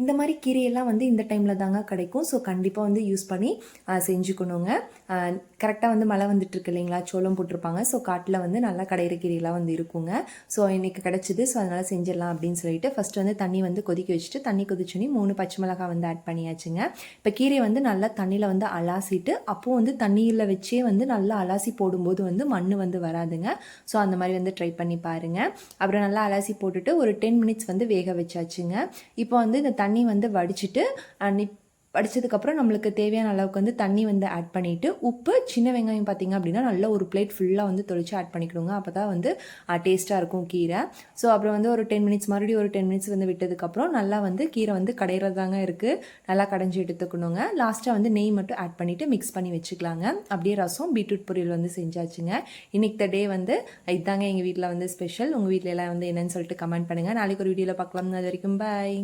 இந்த மாதிரி கீரையெல்லாம் வந்து இந்த டைமில் தாங்க கிடைக்கும். ஸோ கண்டிப்பாக வந்து யூஸ் பண்ணி செஞ்சுக்கணுங்க. கரெக்டாக வந்து மழை வந்துட்டுருக்கு இல்லைங்களா, சோளம் போட்டிருப்பாங்க. ஸோ காட்டில் வந்து நல்லா கடையிற கீரையெல்லாம் வந்து இருக்குங்க. ஸோ இன்றைக்கி கிடச்சிது. ஸோ அதனால் செஞ்சிடலாம் அப்படின்னு சொல்லிட்டு ஃபஸ்ட்டு வந்து தண்ணி வந்து கொதிக்க வச்சுட்டு, தண்ணி கொதிச்சோன்னே 3 பச்சை மிளகாய் வந்து ஆட் பண்ணியாச்சுங்க. இப்போ கீரையை வந்து நல்லா தண்ணியில் வந்து அலாசிட்டு, அப்போது வந்து தண்ணியில் வச்சே வந்து நல்லா அலாசி போடும்போது வந்து மண் வந்து வராதுங்க. ஸோ அந்த மாதிரி வந்து ட்ரை பண்ணி பாருங்கள். அப்புறம் நல்லா அலாசி போட்டுட்டு ஒரு 10 மினிட்ஸ் வந்து வேக வச்சாச்சுங்க. இப்போ வந்து இந்த தண்ணி வந்து வடிச்சிட்டு வடித்ததுக்கப்புறம் நம்மளுக்கு தேவையான அளவுக்கு வந்து தண்ணி வந்து ஆட் பண்ணிவிட்டு, உப்பு, சின்ன வெங்காயம் பார்த்திங்க அப்படின்னா நல்லா ஒரு பிளேட் ஃபுல்லாக வந்து தொளிச்சு ஆட் பண்ணிக்கணுங்க. அப்போ தான் வந்து டேஸ்ட்டாக இருக்கும் கீரை. ஸோ அப்புறம் வந்து ஒரு 10 மினிட்ஸ் மறுபடியும் ஒரு 10 மினிட்ஸ் வந்து விட்டதுக்கப்புறம் நல்லா வந்து கீரை வந்து கடையிறதாங்க இருக்குது. நல்லா கடைஞ்சி எடுத்துக்கணுங்க. லாஸ்ட்டாக வந்து நெய் மட்டும் ஆட் பண்ணிவிட்டு மிக்ஸ் பண்ணி வச்சுக்கலாங்க. அப்படியே ரசம், பீட்ரூட் பொரியல் வந்து செஞ்சாச்சுங்க. இன்றைக்கி த டே வந்து இதாங்க எங்கள் வீட்டில் வந்து ஸ்பெஷல். உங்கள் வீட்டில் எல்லாம் வந்து என்னன்னு சொல்லிட்டு கமெண்ட் பண்ணுங்கள். நாளைக்கு ஒரு வீடியோவில் பார்க்கலாம். அது வரைக்கும் பாய்.